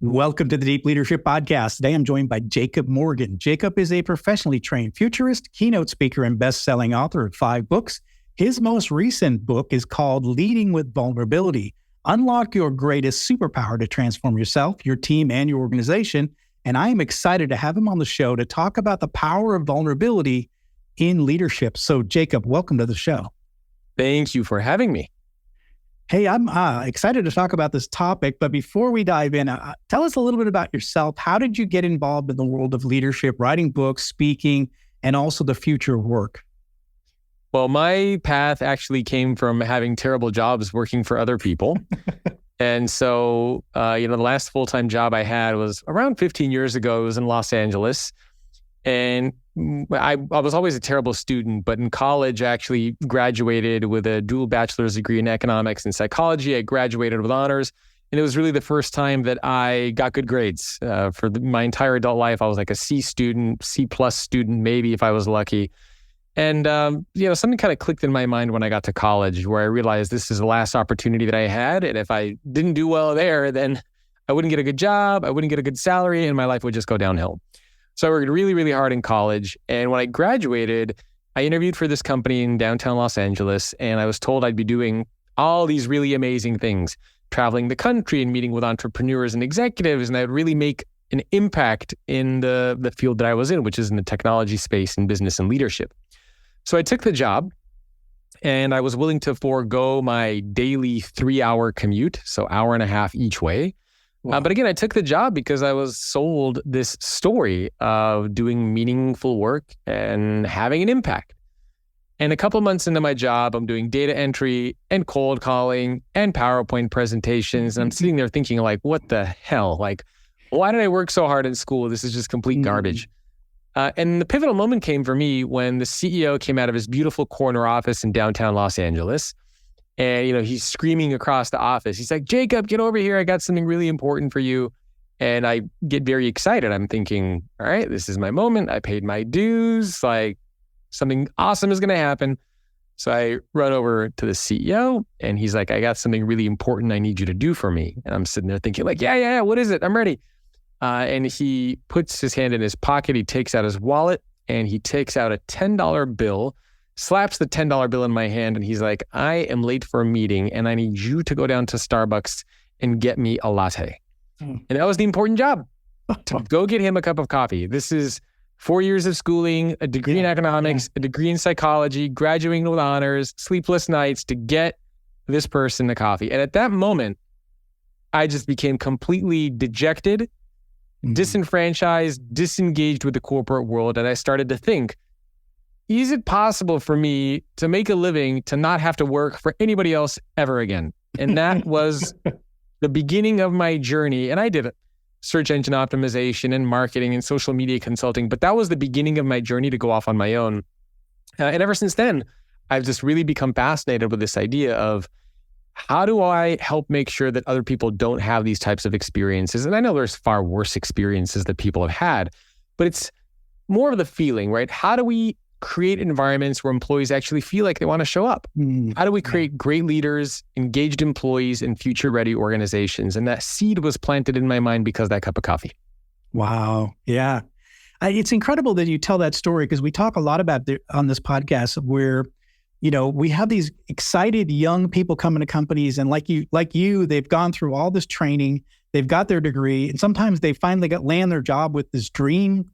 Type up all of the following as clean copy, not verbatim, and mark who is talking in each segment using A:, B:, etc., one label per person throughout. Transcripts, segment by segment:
A: Welcome to the Deep Leadership Podcast. Today, I'm joined by Jacob Morgan. Jacob is a professionally trained futurist, keynote speaker, and best-selling author of 5 books. His most recent book is called Leading with Vulnerability. Unlock your greatest superpower to transform yourself, your team, and your organization. And I am excited to have him on the show to talk about the power of vulnerability in leadership. So, Jacob, welcome to the show.
B: Thank you for having me.
A: Hey, I'm excited to talk about this topic, but before we dive in, tell us a little bit about yourself. How did you get involved in the world of leadership, writing books, speaking, and also the future of work?
B: Well, my path actually came from having terrible jobs working for other people. And so, the last full-time job I had was around 15 years ago. It was in Los Angeles. And I was always a terrible student, but in college, I actually graduated with a dual bachelor's degree in economics and psychology. I graduated with honors. And it was really the first time that I got good grades. My entire adult life, I was like a C student, C+ student, maybe if I was lucky. And, something kind of clicked in my mind when I got to college where I realized this is the last opportunity that I had. And if I didn't do well there, then I wouldn't get a good job, I wouldn't get a good salary, and my life would just go downhill. So I worked really, really hard in college. And when I graduated, I interviewed for this company in downtown Los Angeles, and I was told I'd be doing all these really amazing things, traveling the country and meeting with entrepreneurs and executives, and I'd really make an impact in the field that I was in, which is in the technology space and business and leadership. So I took the job, and I was willing to forego my daily 3-hour commute, so hour and a half each way. Wow. But again, I took the job because I was sold this story of doing meaningful work and having an impact. And a couple months into my job, I'm doing data entry and cold calling and PowerPoint presentations. And I'm sitting there thinking like, what the hell? Like, why did I work so hard in school? This is just complete garbage. And the pivotal moment came for me when the CEO came out of his beautiful corner office in downtown Los Angeles. And, he's screaming across the office. He's like, Jacob, get over here. I got something really important for you. And I get very excited. I'm thinking, all right, this is my moment. I paid my dues. Like, something awesome is going to happen. So I run over to the CEO and he's like, I got something really important I need you to do for me. And I'm sitting there thinking like, yeah. What is it? I'm ready. And he puts his hand in his pocket. He takes out his wallet and he takes out a $10 bill, slaps the $10 bill in my hand, and he's like, I am late for a meeting and I need you to go down to Starbucks and get me a latte. And that was the important job, to go get him a cup of coffee. This is 4 years of schooling, a degree in economics, a degree in psychology, graduating with honors, sleepless nights to get this person a coffee. And at that moment, I just became completely dejected, disenfranchised, disengaged with the corporate world. And I started to think, is it possible for me to make a living to not have to work for anybody else ever again? And that was the beginning of my journey. And I did search engine optimization and marketing and social media consulting, but that was the beginning of my journey to go off on my own. And ever since then, I've just really become fascinated with this idea of how do I help make sure that other people don't have these types of experiences? And I know there's far worse experiences that people have had, but it's more of the feeling, right? How do we create environments where employees actually feel like they want to show up? How do we create great leaders, engaged employees, and future-ready organizations? And that seed was planted in my mind because of that cup of coffee.
A: Wow. Yeah. It's incredible that you tell that story because we talk a lot about on this podcast where, we have these excited young people coming to companies, and like you, they've gone through all this training, they've got their degree, and sometimes they finally land their job with this dream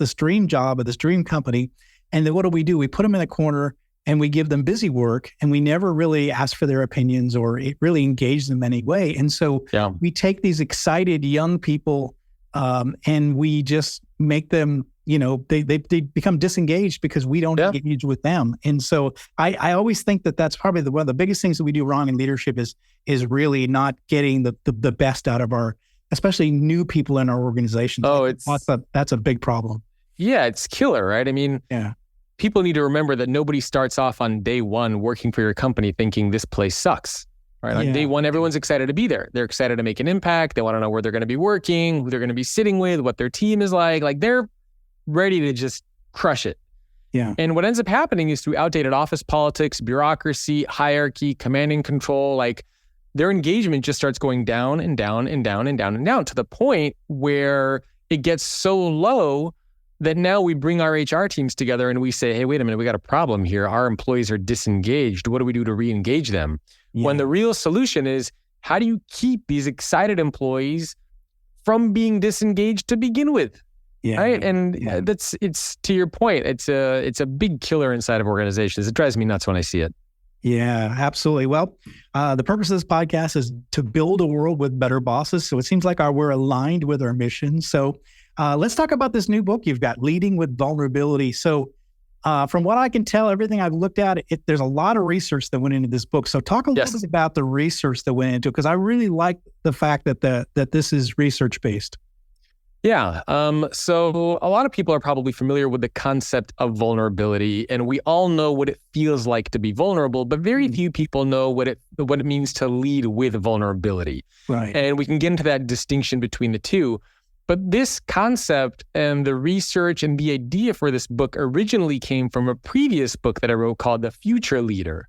A: job at this dream company. And then what do? We put them in a corner and we give them busy work, and we never really ask for their opinions or really engage them in any way. And so we take these excited young people and we just make them, they become disengaged because we don't engage with them. And so I always think that that's probably one of the biggest things that we do wrong in leadership is really not getting the best out of especially new people in our organizations. That's a big problem.
B: Yeah, it's killer, right? I mean, people need to remember that nobody starts off on day one working for your company thinking this place sucks, right? On day one, everyone's excited to be there. They're excited to make an impact. They want to know where they're going to be working, who they're going to be sitting with, what their team is like. Like they're ready to just crush it.
A: Yeah.
B: And what ends up happening is through outdated office politics, bureaucracy, hierarchy, command and control, like their engagement just starts going down and down and down and down and down to the point where it gets so low that now we bring our HR teams together and we say, hey, wait a minute, we got a problem here. Our employees are disengaged. What do we do to re-engage them? Yeah. When the real solution is, how do you keep these excited employees from being disengaged to begin with? Yeah. Right. And it's to your point, it's a big killer inside of organizations. It drives me nuts when I see it.
A: Yeah, absolutely. Well, the purpose of this podcast is to build a world with better bosses. So it seems like we're aligned with our mission. So let's talk about this new book you've got, Leading with Vulnerability. So from what I can tell, everything I've looked at, there's a lot of research that went into this book. So talk a little bit about the research that went into it, because I really like the fact that this is research-based.
B: Yeah. So a lot of people are probably familiar with the concept of vulnerability, and we all know what it feels like to be vulnerable, but very few people know what it means to lead with vulnerability. Right. And we can get into that distinction between the two. But this concept and the research and the idea for this book originally came from a previous book that I wrote called The Future Leader.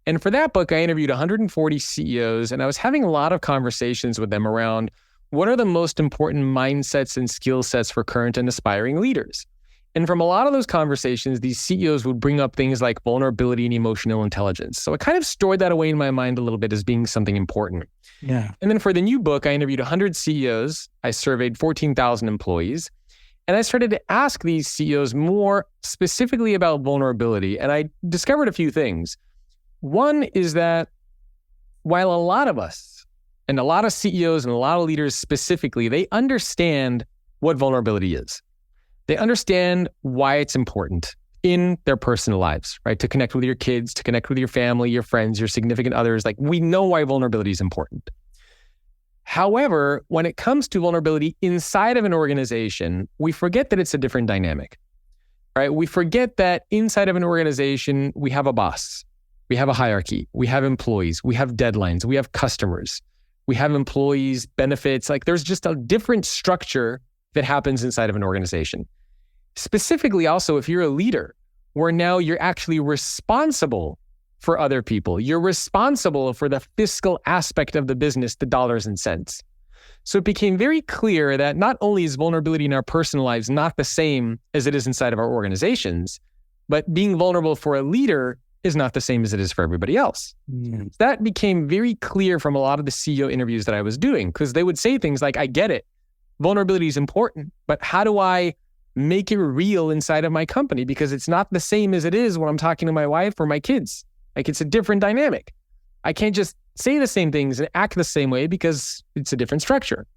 B: And for that book, I interviewed 140 CEOs, and I was having a lot of conversations with them around what are the most important mindsets and skill sets for current and aspiring leaders. And from a lot of those conversations, these CEOs would bring up things like vulnerability and emotional intelligence. So I kind of stored that away in my mind a little bit as being something important. Yeah. And then for the new book, I interviewed 100 CEOs. I surveyed 14,000 employees. And I started to ask these CEOs more specifically about vulnerability. And I discovered a few things. One is that while a lot of us, and a lot of CEOs and a lot of leaders specifically, they understand what vulnerability is. They understand why it's important in their personal lives, right? To connect with your kids, to connect with your family, your friends, your significant others. Like, we know why vulnerability is important. However, when it comes to vulnerability inside of an organization, we forget that it's a different dynamic, right? We forget that inside of an organization, we have a boss, we have a hierarchy, we have employees, we have deadlines, we have customers, we have employees, benefits. Like, there's just a different structure that happens inside of an organization. Specifically also, if you're a leader, where now you're actually responsible for other people. You're responsible for the fiscal aspect of the business, the dollars and cents. So it became very clear that not only is vulnerability in our personal lives not the same as it is inside of our organizations, but being vulnerable for a leader is not the same as it is for everybody else. Mm. That became very clear from a lot of the CEO interviews that I was doing, because they would say things like, I get it, vulnerability is important, but how do I make it real inside of my company? Because it's not the same as it is when I'm talking to my wife or my kids. Like, it's a different dynamic. I can't just say the same things and act the same way because it's a different structure.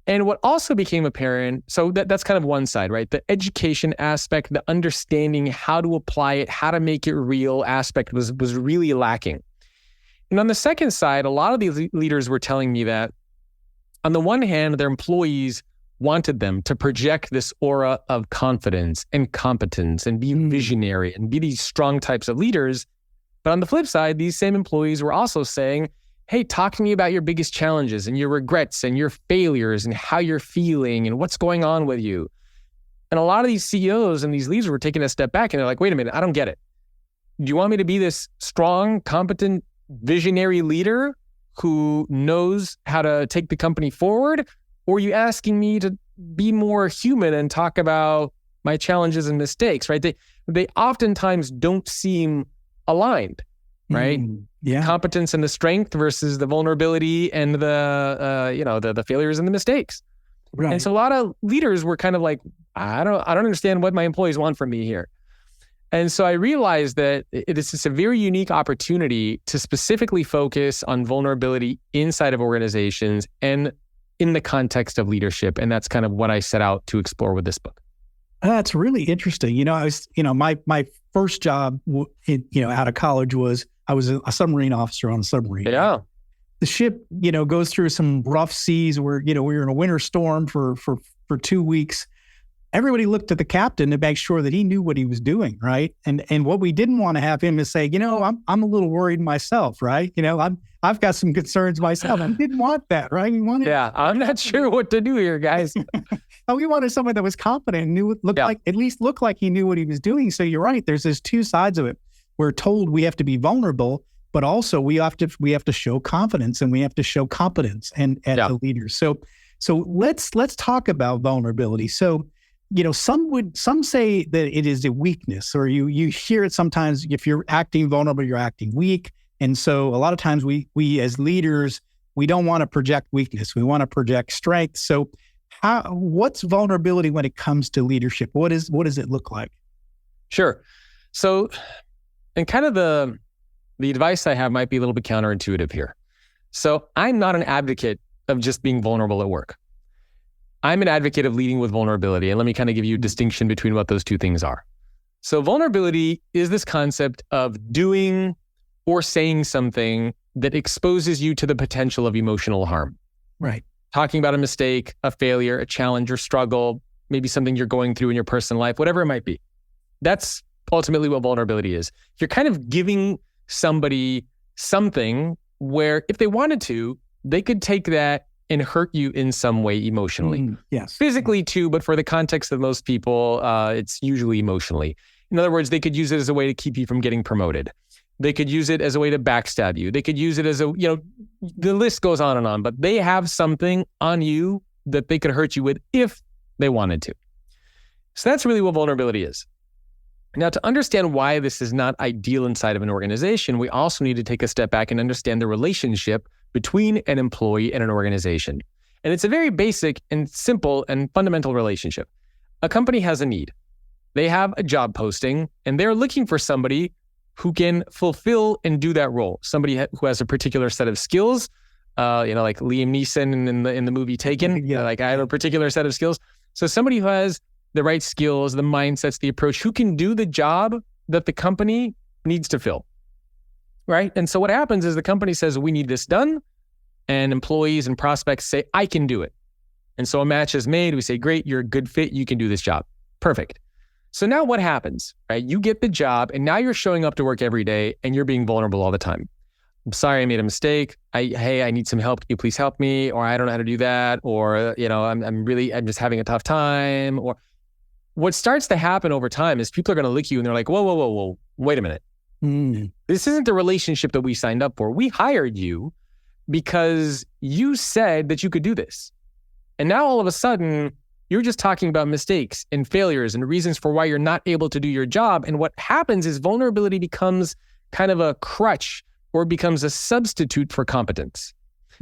B: And what also became apparent, so that's kind of one side, right? The education aspect, the understanding how to apply it, how to make it real aspect was really lacking. And on the second side, a lot of these leaders were telling me that on the one hand, their employees wanted them to project this aura of confidence and competence and be visionary and be these strong types of leaders. But on the flip side, these same employees were also saying, hey, talk to me about your biggest challenges and your regrets and your failures and how you're feeling and what's going on with you. And a lot of these CEOs and these leaders were taking a step back and they're like, wait a minute, I don't get it. Do you want me to be this strong, competent, visionary leader who knows how to take the company forward? Or are you asking me to be more human and talk about my challenges and mistakes, right? They oftentimes don't seem aligned, right? Yeah. Competence and the strength versus the vulnerability and the failures and the mistakes. Right. And so a lot of leaders were kind of like, I don't understand what my employees want from me here. And so I realized that this is a very unique opportunity to specifically focus on vulnerability inside of organizations and in the context of leadership. And that's kind of what I set out to explore with this book.
A: That's really interesting. My first job, out of college I was a submarine officer on a submarine.
B: Yeah.
A: The ship, goes through some rough seas where, we were in a winter storm for 2 weeks. Everybody looked at the captain to make sure that he knew what he was doing, right? And what we didn't want to have him is say, I'm a little worried myself, right? I've got some concerns myself. I didn't want that, right?
B: I'm not sure what to do here, guys.
A: We wanted someone that was confident and at least looked like he knew what he was doing. So you're right. There's these two sides of it. We're told we have to be vulnerable, but also we have to show confidence and we have to show competence and as the leaders. So let's talk about vulnerability. So, some say that it is a weakness, or you hear it sometimes. If you're acting vulnerable, you're acting weak. And so a lot of times we as leaders, we don't want to project weakness. We want to project strength. So what's vulnerability when it comes to leadership? What does it look like?
B: Sure. So, and kind of the advice I have might be a little bit counterintuitive here. So I'm not an advocate of just being vulnerable at work. I'm an advocate of leading with vulnerability. And let me kind of give you a distinction between what those two things are. So vulnerability is this concept of doing or saying something that exposes you to the potential of emotional harm.
A: Right.
B: Talking about a mistake, a failure, a challenge or struggle, maybe something you're going through in your personal life, whatever it might be. That's ultimately what vulnerability is. You're kind of giving somebody something where if they wanted to, they could take that and hurt you in some way emotionally.
A: Yes.
B: Physically too, but for the context of most people, it's usually emotionally. In other words, they could use it as a way to keep you from getting promoted. They could use it as a way to backstab you. They could use it as the list goes on and on, but they have something on you that they could hurt you with if they wanted to. So that's really what vulnerability is. Now, to understand why this is not ideal inside of an organization, we also need to take a step back and understand the relationship between an employee and an organization. And it's a very basic and simple and fundamental relationship. A company has a need. They have a job posting and they're looking for somebody who can fulfill and do that role. Somebody who has a particular set of skills, like Liam Neeson in the movie Taken. I have a particular set of skills. So somebody who has the right skills, the mindsets, the approach, who can do the job that the company needs to fill, right? And so what happens is the company says, we need this done, and employees and prospects say, I can do it. And so a match is made. We say, great, you're a good fit. You can do this job. Perfect. So now what happens, right? You get the job and now you're showing up to work every day and you're being vulnerable all the time. I'm sorry, I made a mistake. I need some help. Can you please help me? Or I don't know how to do that. Or, I'm just having a tough time. Or what starts to happen over time is people are going to look at you and they're like, whoa, wait a minute. This isn't the relationship that we signed up for. We hired you because you said that you could do this. And now all of a sudden, you're just talking about mistakes and failures and reasons for why you're not able to do your job. And what happens is vulnerability becomes kind of a crutch or becomes a substitute for competence.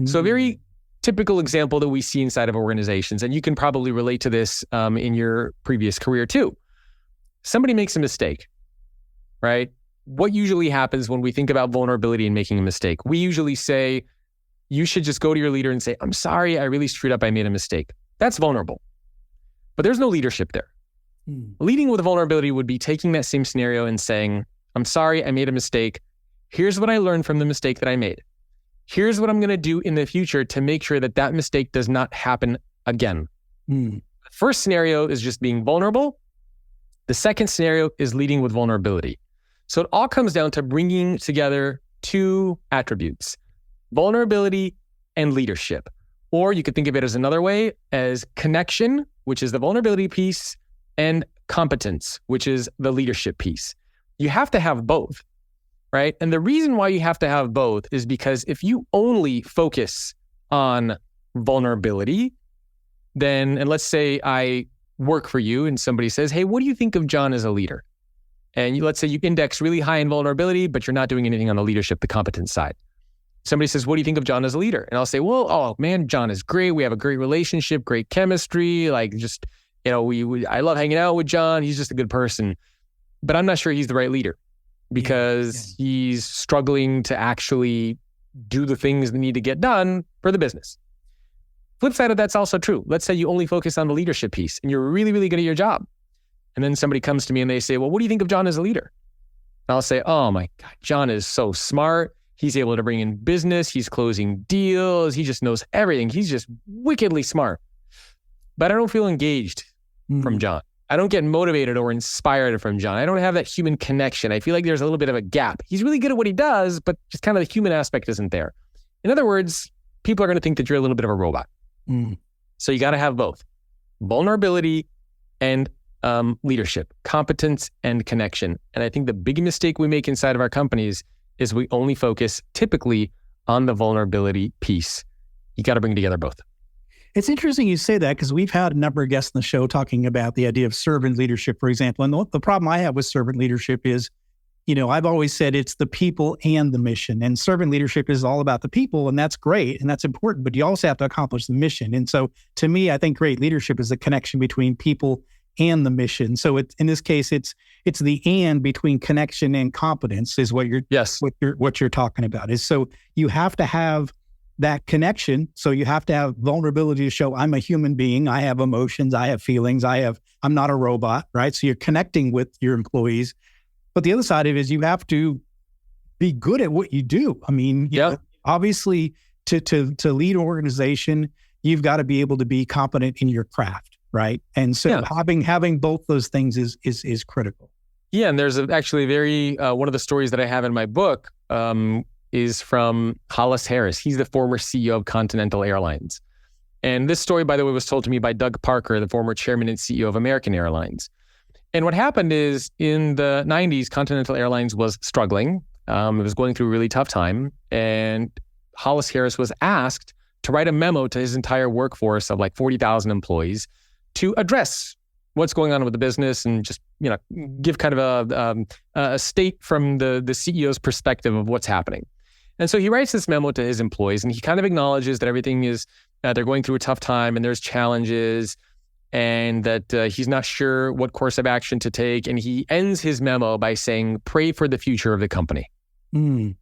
B: So a very typical example that we see inside of organizations, and you can probably relate to this in your previous career too. Somebody makes a mistake, right? What usually happens when we think about vulnerability and making a mistake? We usually say, you should just go to your leader and say, I'm sorry, I really screwed up. I made a mistake. That's vulnerable. But there's no leadership there. Leading with vulnerability would be taking that same scenario and saying, I'm sorry, I made a mistake. Here's what I learned from the mistake that I made. Here's what I'm going to do in the future to make sure that that mistake does not happen again. The first scenario is just being vulnerable. The second scenario is leading with vulnerability. So it all comes down to bringing together two attributes, vulnerability and leadership. Or you could think of it as another way, as connection, which is the vulnerability piece, and competence, which is the leadership piece. You have to have both, right? And the reason why you have to have both is because if you only focus on vulnerability, then, and let's say I work for you and somebody says, hey, what do you think of John as a leader? And let's say you index really high in vulnerability, but you're not doing anything on the leadership, the competence side. Somebody says, what do you think of John as a leader? And I'll say, well, oh man, John is great. We have a great relationship, great chemistry. I love hanging out with John. He's just a good person. But I'm not sure he's the right leader because he's struggling to actually do the things that need to get done for the business. Flip side of that's also true. Let's say you only focus on the leadership piece and you're really, really good at your job. And then somebody comes to me and they say, well, what do you think of John as a leader? And I'll say, oh my God, John is so smart. He's able to bring in business. He's closing deals. He just knows everything. He's just wickedly smart. But I don't feel engaged from John. I don't get motivated or inspired from John. I don't have that human connection. I feel like there's a little bit of a gap. He's really good at what he does, but just kind of the human aspect isn't there. In other words, people are going to think that you're a little bit of a robot. So you got to have both vulnerability and leadership, competence and connection. And I think the big mistake we make inside of our companies is we only focus typically on the vulnerability piece. You got to bring together both.
A: It's interesting you say that because we've had a number of guests in the show talking about the idea of servant leadership, for example. And the problem I have with servant leadership is, I've always said it's the people and the mission. And servant leadership is all about the people, and that's great and that's important, but you also have to accomplish the mission. And so to me, I think great leadership is the connection between people and the mission. So in this case, it's the and between connection and competence is what you're talking about. Is so you have to have that connection. So you have to have vulnerability to show I'm a human being. I have emotions. I have feelings. I'm not a robot, right? So you're connecting with your employees. But the other side of it is you have to be good at what you do. I mean, obviously to lead an organization, you've got to be able to be competent in your craft, right? And so having both those things is critical.
B: Yeah, and there's actually very one of the stories that I have in my book is from Hollis Harris. He's the former CEO of Continental Airlines. And this story, by the way, was told to me by Doug Parker, the former chairman and CEO of American Airlines. And what happened is in the 90s, Continental Airlines was struggling. It was going through a really tough time. And Hollis Harris was asked to write a memo to his entire workforce of like 40,000 employees to address what's going on with the business and just, give kind of a state from the CEO's perspective of what's happening. And so he writes this memo to his employees and he kind of acknowledges that everything is, they're going through a tough time and there's challenges and that he's not sure what course of action to take. And he ends his memo by saying, pray for the future of the company. And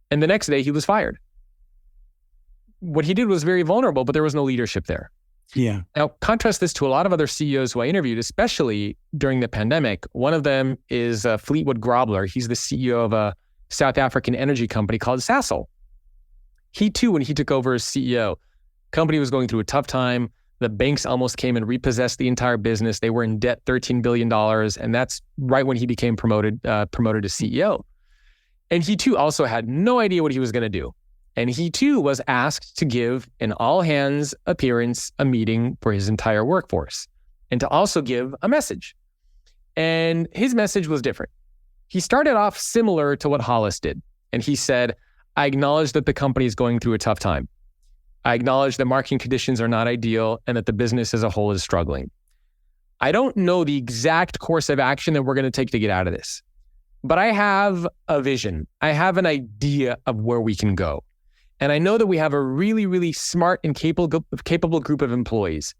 B: the next day he was fired. What he did was very vulnerable, but there was no leadership there.
A: Yeah.
B: Now, contrast this to a lot of other CEOs who I interviewed, especially during the pandemic. One of them is Fleetwood Grobler. He's the CEO of a South African energy company called Sasol. He too, when he took over as CEO, company was going through a tough time. The banks almost came and repossessed the entire business. They were in debt $13 billion. And that's right when he became promoted to CEO. And he too also had no idea what he was going to do. And he too was asked to give an all-hands appearance, a meeting for his entire workforce, and to also give a message. And his message was different. He started off similar to what Hollis did. And he said, I acknowledge that the company is going through a tough time. I acknowledge that market conditions are not ideal and that the business as a whole is struggling. I don't know the exact course of action that we're going to take to get out of this, but I have a vision. I have an idea of where we can go. And I know that we have a really, really smart and capable group of employees.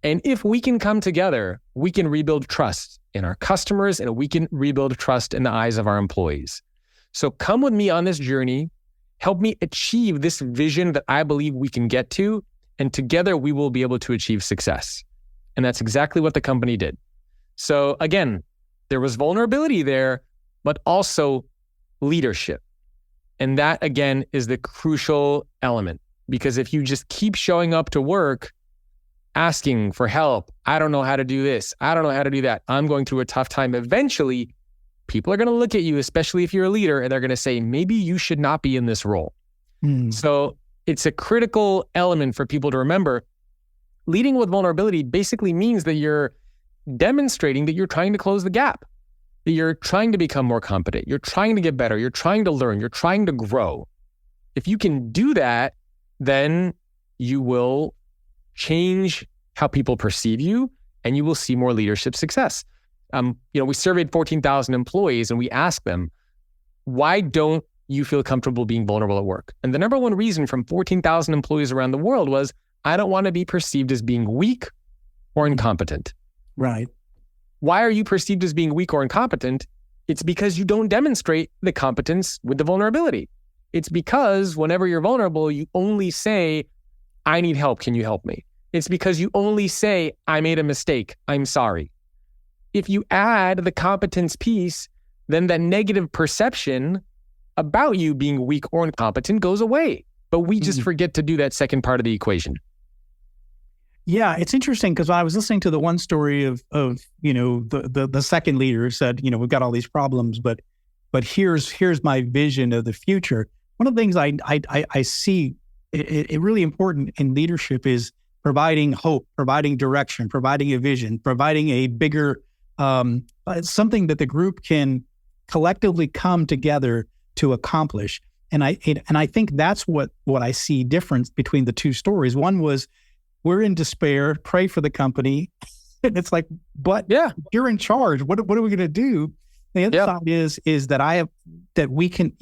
B: And if we can come together, we can rebuild trust in our customers and we can rebuild trust in the eyes of our employees. So come with me on this journey. Help me achieve this vision that I believe we can get to. And together we will be able to achieve success. And that's exactly what the company did. So again, there was vulnerability there, but also leadership. And that, again, is the crucial element. Because if you just keep showing up to work, asking for help, I don't know how to do this, I don't know how to do that, I'm going through a tough time, eventually, people are going to look at you, especially if you're a leader, and they're going to say, maybe you should not be in this role. So it's a critical element for people to remember. Leading with vulnerability basically means that you're demonstrating that you're trying to close the gap, that you're trying to become more competent, you're trying to get better, you're trying to learn, you're trying to grow. If you can do that, then you will change how people perceive you and you will see more leadership success. We surveyed 14,000 employees and we asked them, why don't you feel comfortable being vulnerable at work? And the number one reason from 14,000 employees around the world was, I don't want to be perceived as being weak or incompetent.
A: Right.
B: Why are you perceived as being weak or incompetent? It's because you don't demonstrate the competence with the vulnerability. It's because whenever you're vulnerable, you only say, I need help. Can you help me? It's because you only say, I made a mistake. I'm sorry. If you add the competence piece, then that negative perception about you being weak or incompetent goes away. But we just forget to do that second part of the equation.
A: Yeah, it's interesting because I was listening to the one story of the second leader said, we've got all these problems, but here's my vision of the future. One of the things I see it really important in leadership is providing hope, providing direction, providing a vision, providing a bigger something that the group can collectively come together to accomplish. And I think that's what I see difference between the two stories. One was, we're in despair, pray for the company. And it's like, but you're in charge. What are we going to do? The other side is that we can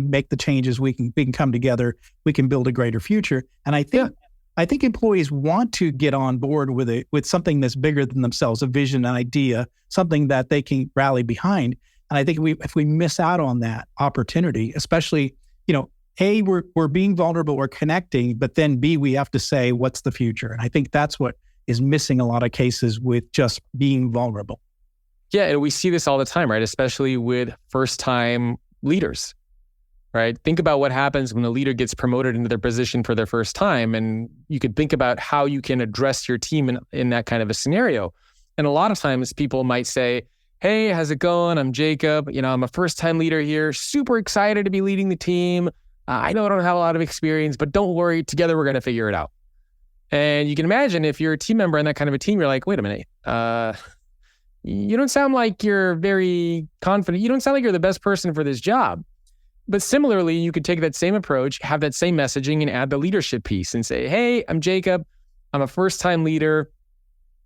A: make the changes. We can come together. We can build a greater future. And I think employees want to get on board with something that's bigger than themselves, a vision, an idea, something that they can rally behind. And I think if we miss out on that opportunity, especially, A, we're being vulnerable, we're connecting, but then B, we have to say, what's the future? And I think that's what is missing a lot of cases with just being vulnerable.
B: Yeah, and we see this all the time, right? Especially with first-time leaders, right? Think about what happens when a leader gets promoted into their position for their first time, and you could think about how you can address your team in that kind of a scenario. And a lot of times people might say, hey, how's it going? I'm Jacob. I'm a first-time leader here. Super excited to be leading the team. I know I don't have a lot of experience, but don't worry. Together, we're going to figure it out. And you can imagine if you're a team member in that kind of a team, you're like, wait a minute. You don't sound like you're very confident. You don't sound like you're the best person for this job. But similarly, you could take that same approach, have that same messaging, and add the leadership piece and say, hey, I'm Jacob. I'm a first-time leader.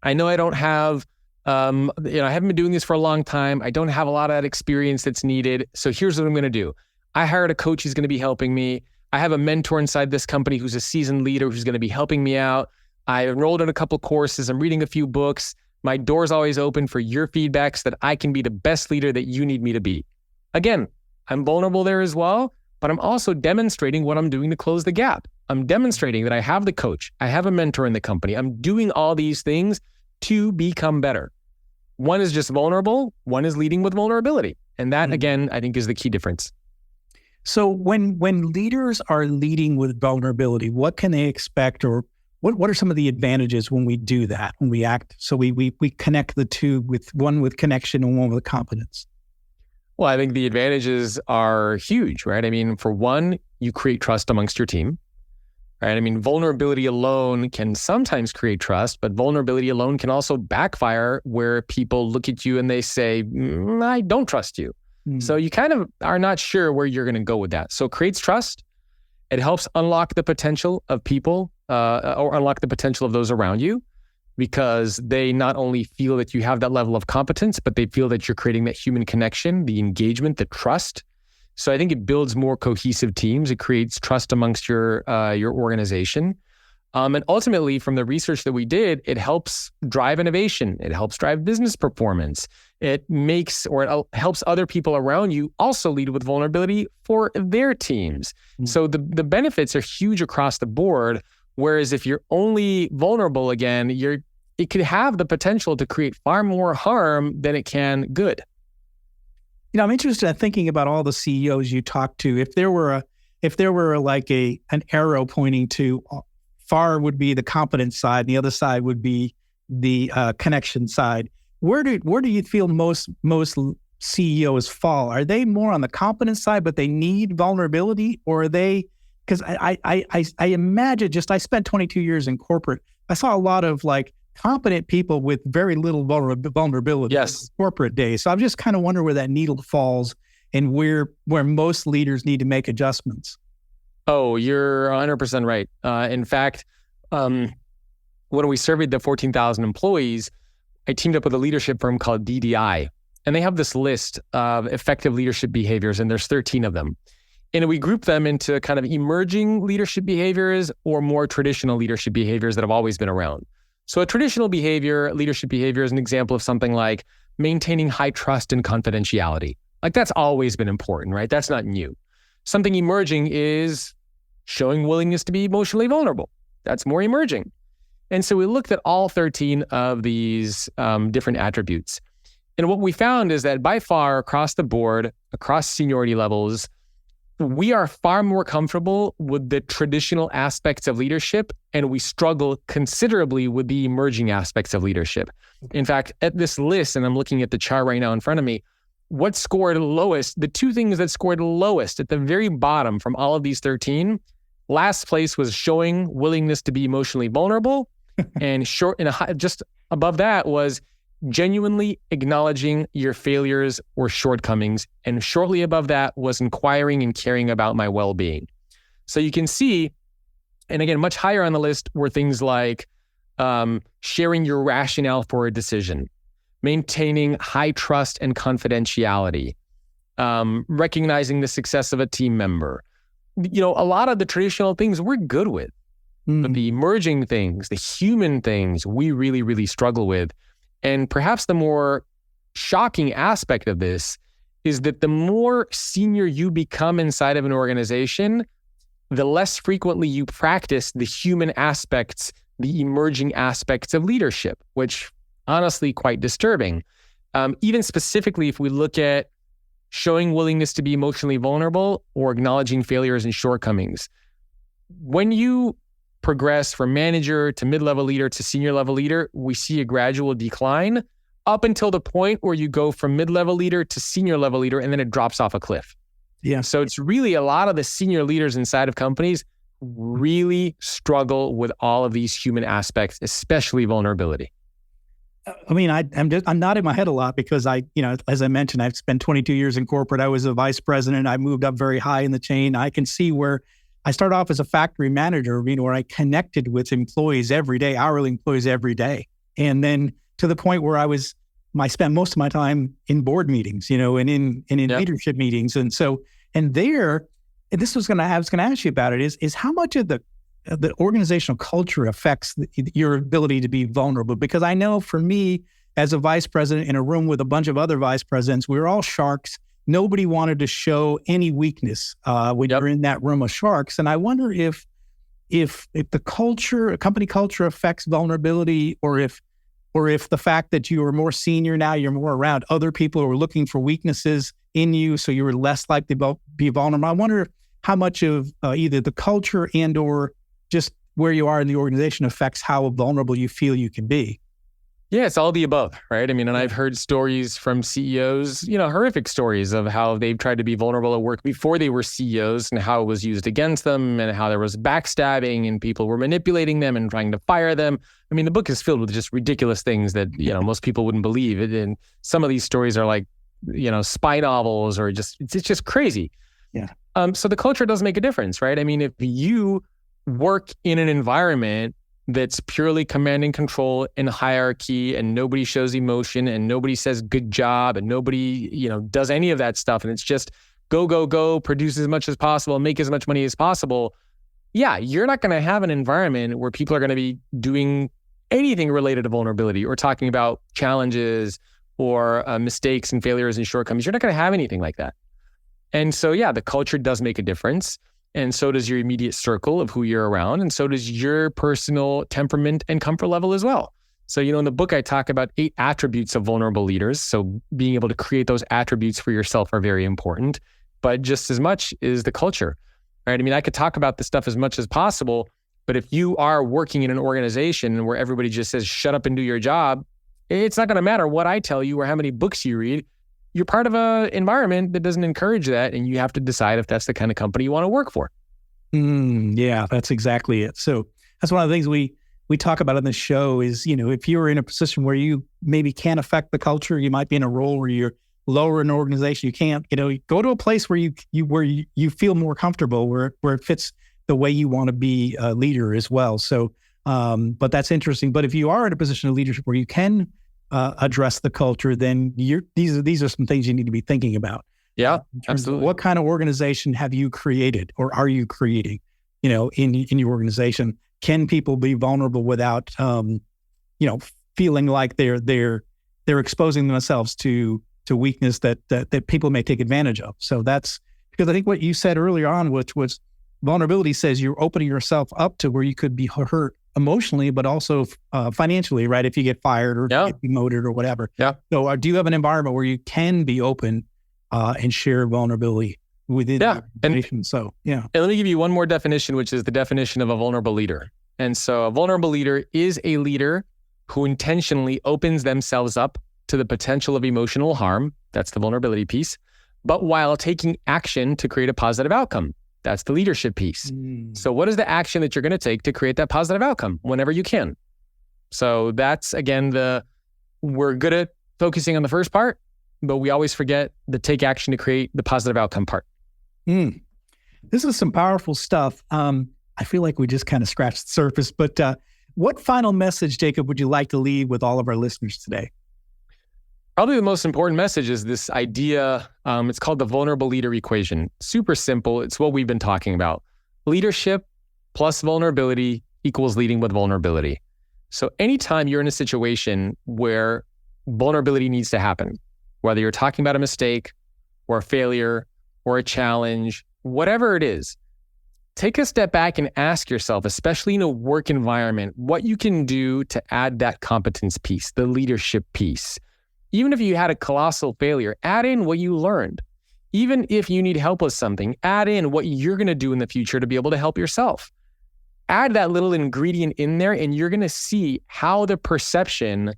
B: I know I don't have I haven't been doing this for a long time. I don't have a lot of that experience that's needed. So here's what I'm going to do. I hired a coach who's going to be helping me. I have a mentor inside this company who's a seasoned leader who's going to be helping me out. I enrolled in a couple courses. I'm reading a few books. My door's always open for your feedback so that I can be the best leader that you need me to be. Again, I'm vulnerable there as well, but I'm also demonstrating what I'm doing to close the gap. I'm demonstrating that I have the coach. I have a mentor in the company. I'm doing all these things to become better. One is just vulnerable. One is leading with vulnerability. And that, again, I think is the key difference.
A: So when leaders are leading with vulnerability, what can they expect, or what are some of the advantages when we do that, when we act? So we connect the two, with one with connection and one with competence.
B: Well, I think the advantages are huge, right? I mean, for one, you create trust amongst your team, right? I mean, vulnerability alone can sometimes create trust, but vulnerability alone can also backfire where people look at you and they say, I don't trust you. So you kind of are not sure where you're going to go with that. So it creates trust. It helps unlock the potential of people or unlock the potential of those around you, because they not only feel that you have that level of competence, but they feel that you're creating that human connection, the engagement, the trust. So I think it builds more cohesive teams. It creates trust amongst your organization. And ultimately, from the research that we did, it helps drive innovation. It helps drive business performance. It helps other people around you also lead with vulnerability for their teams. So the benefits are huge across the board. Whereas if you're only vulnerable again, it could have the potential to create far more harm than it can good.
A: I'm interested in thinking about all the CEOs you talk to. If there were like an arrow pointing to, far would be the competence side, and the other side would be the connection side. Where do you feel most CEOs fall? Are they more on the competence side, but they need vulnerability, or are they? Because I imagine, I spent 22 years in corporate. I saw a lot of like competent people with very little vulnerability.
B: Yes.
A: In corporate days. So I'm just kind of wondering where that needle falls and where most leaders need to make adjustments.
B: Oh, you're 100% right. In fact, when we surveyed the 14,000 employees, I teamed up with a leadership firm called DDI, and they have this list of effective leadership behaviors, and there's 13 of them. And we group them into kind of emerging leadership behaviors or more traditional leadership behaviors that have always been around. So a traditional leadership behavior is an example of something like maintaining high trust and confidentiality. Like that's always been important, right? That's not new. Something emerging is showing willingness to be emotionally vulnerable. That's more emerging. And so we looked at all 13 of these different attributes. And what we found is that by far across the board, across seniority levels, we are far more comfortable with the traditional aspects of leadership, and we struggle considerably with the emerging aspects of leadership. In fact, at this list, and I'm looking at the chart right now in front of me, what scored lowest, the two things that scored lowest at the very bottom from all of these 13, last place was showing willingness to be emotionally vulnerable, and just above that was genuinely acknowledging your failures or shortcomings. And shortly above that was inquiring and caring about my well-being. So you can see, and again, much higher on the list were things like sharing your rationale for a decision, maintaining high trust and confidentiality, recognizing the success of a team member. A lot of the traditional things we're good with, but the emerging things, the human things, we really, really struggle with. And perhaps the more shocking aspect of this is that the more senior you become inside of an organization, the less frequently you practice the human aspects, the emerging aspects of leadership, which honestly quite disturbing. Even specifically, if we look at showing willingness to be emotionally vulnerable or acknowledging failures and shortcomings. When you progress from manager to mid-level leader to senior level leader, we see a gradual decline up until the point where you go from mid-level leader to senior level leader, and then it drops off a cliff.
A: Yeah.
B: So it's really a lot of the senior leaders inside of companies really struggle with all of these human aspects, especially vulnerability.
A: I mean, I'm nodding my head a lot because as I mentioned, I've spent 22 years in corporate. I was a vice president. I moved up very high in the chain. I can see where I started off as a factory manager, where I connected with employees every day, hourly employees every day. And then to the point where I spent most of my time in board meetings, and in leadership meetings. And so, and this was I was going to ask you about it is how much of the organizational culture affects your ability to be vulnerable? Because I know for me, as a vice president in a room with a bunch of other vice presidents, we were all sharks. Nobody wanted to show any weakness when you're in that room of sharks. And I wonder if the culture, company culture, affects vulnerability, or if the fact that you are more senior now, you're more around other people who are looking for weaknesses in you, so you're less likely to be vulnerable. I wonder how much of either the culture and or just where you are in the organization affects how vulnerable you feel you can be.
B: Yeah, it's all the above, right? I mean, and I've heard stories from CEOs, horrific stories of how they've tried to be vulnerable at work before they were CEOs and how it was used against them and how there was backstabbing and people were manipulating them and trying to fire them. I mean, the book is filled with just ridiculous things that, most people wouldn't believe. And some of these stories are like, spy novels or it's just crazy.
A: Yeah.
B: So the culture does make a difference, right? I mean, if you work in an environment that's purely command and control and hierarchy, and nobody shows emotion and nobody says good job and nobody, does any of that stuff, and it's just go, produce as much as possible, make as much money as possible. Yeah, you're not going to have an environment where people are going to be doing anything related to vulnerability or talking about challenges or mistakes and failures and shortcomings. You're not going to have anything like that. And so, yeah, the culture does make a difference. And so does your immediate circle of who you're around. And so does your personal temperament and comfort level as well. So, in the book, I talk about 8 attributes of vulnerable leaders. So being able to create those attributes for yourself are very important, but just as much is the culture, right? I mean, I could talk about this stuff as much as possible, but if you are working in an organization where everybody just says, shut up and do your job, it's not going to matter what I tell you or how many books you read. You're part of an environment that doesn't encourage that, and you have to decide if that's the kind of company you want to work for.
A: Yeah, that's exactly it. So that's one of the things we talk about on this show is, if you're in a position where you maybe can't affect the culture, you might be in a role where you're lower in an organization, you can't, go to a place where you feel more comfortable, where it fits the way you want to be a leader as well. So, but that's interesting. But if you are in a position of leadership where you can address the culture, then these are some things you need to be thinking about.
B: Yeah, absolutely.
A: What kind of organization have you created, or are you creating? In your organization, can people be vulnerable without, feeling like they're exposing themselves to weakness that people may take advantage of? So that's because I think what you said earlier on, which was vulnerability, says you're opening yourself up to where you could be hurt emotionally, but also financially, right? If you get fired or get demoted or whatever.
B: Yeah.
A: So do you have an environment where you can be open and share vulnerability within the organization? And
B: let me give you one more definition, which is the definition of a vulnerable leader. And so a vulnerable leader is a leader who intentionally opens themselves up to the potential of emotional harm. That's the vulnerability piece. But while taking action to create a positive outcome. That's the leadership piece. So what is the action that you're going to take to create that positive outcome whenever you can? So that's, again, the we're good at focusing on the first part, but we always forget the take action to create the positive outcome part.
A: This is some powerful stuff. I feel like we just kind of scratched the surface, but what final message, Jacob, would you like to leave with all of our listeners today?
B: Probably the most important message is this idea. It's called the vulnerable leader equation. Super simple. It's what we've been talking about. Leadership plus vulnerability equals leading with vulnerability. So anytime you're in a situation where vulnerability needs to happen, whether you're talking about a mistake or a failure or a challenge, whatever it is, take a step back and ask yourself, especially in a work environment, what you can do to add that competence piece, the leadership piece. Even if you had a colossal failure, add in what you learned. Even if you need help with something, add in what you're going to do in the future to be able to help yourself. Add that little ingredient in there, and you're going to see how the perception,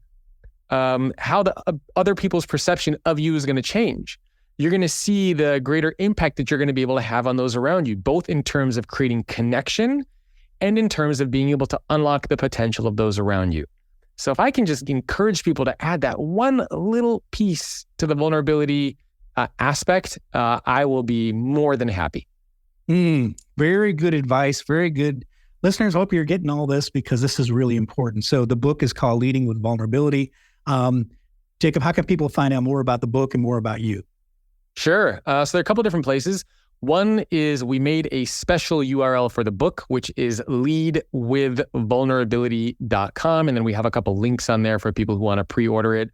B: how the other people's perception of you is going to change. You're going to see the greater impact that you're going to be able to have on those around you, both in terms of creating connection and in terms of being able to unlock the potential of those around you. So if I can just encourage people to add that one little piece to the vulnerability aspect, I will be more than happy.
A: Very good advice. Very good. Listeners, hope you're getting all this because this is really important. So the book is called Leading with Vulnerability. Jacob, how can people find out more about the book and more about you?
B: Sure. So there are a couple of different places. One is we made a special URL for the book, which is leadwithvulnerability.com. And then we have a couple links on there for people who want to pre-order it.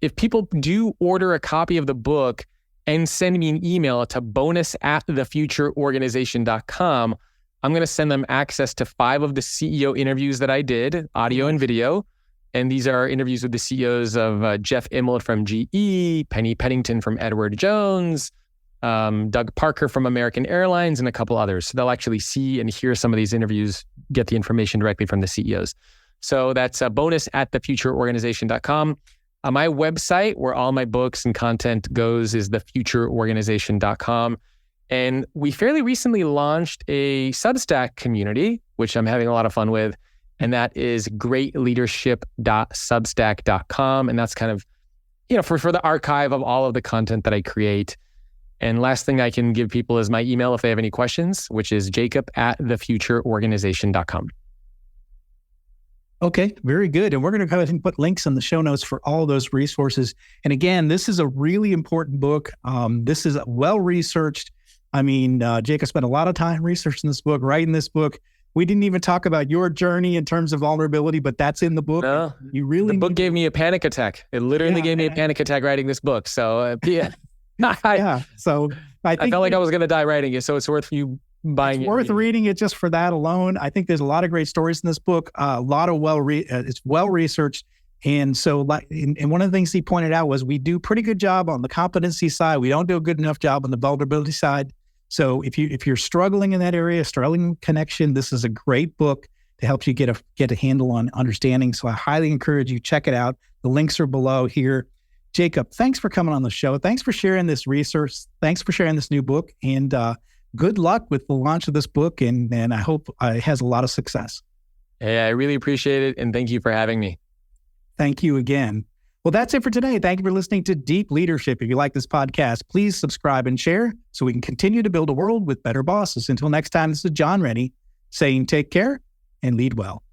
B: If people do order a copy of the book and send me an email to bonus@thefutureorganization.com, I'm going to send them access to 5 of the CEO interviews that I did, audio and video. And these are interviews with the CEOs of Jeff Immelt from GE, Penny Pennington from Edward Jones, Doug Parker from American Airlines, and a couple others. So they'll actually see and hear some of these interviews, get the information directly from the CEOs. So that's bonus@thefutureorganization.com. My website, where all my books and content goes, is thefutureorganization.com. And we fairly recently launched a Substack community, which I'm having a lot of fun with. And that is greatleadership.substack.com. And that's kind of, for the archive of all of the content that I create. And last thing I can give people is my email if they have any questions, which is jacob@thefutureorganization.com.
A: Okay, very good. And we're going to go ahead and put links in the show notes for all those resources. And again, this is a really important book. This is well-researched. I mean, Jacob spent a lot of time researching this book, writing this book. We didn't even talk about your journey in terms of vulnerability, but that's in the book.
B: No, the book gave me a panic attack. It literally gave me a panic attack writing this book. So
A: So I
B: felt like I was going to die writing it. So it's worth you buying it.
A: It's worth reading it just for that alone. I think there's a lot of great stories in this book. A lot of it's well researched. And so, and one of the things he pointed out was we do pretty good job on the competency side. We don't do a good enough job on the vulnerability side. So if you're struggling in that area, struggling with connection, this is a great book to help you get a handle on understanding. So I highly encourage you, check it out. The links are below here. Jacob, thanks for coming on the show. Thanks for sharing this research. Thanks for sharing this new book. And good luck with the launch of this book. And I hope it has a lot of success.
B: Hey, I really appreciate it. And thank you for having me.
A: Thank you again. Well, that's it for today. Thank you for listening to Deep Leadership. If you like this podcast, please subscribe and share so we can continue to build a world with better bosses. Until next time, this is John Rennie saying take care and lead well.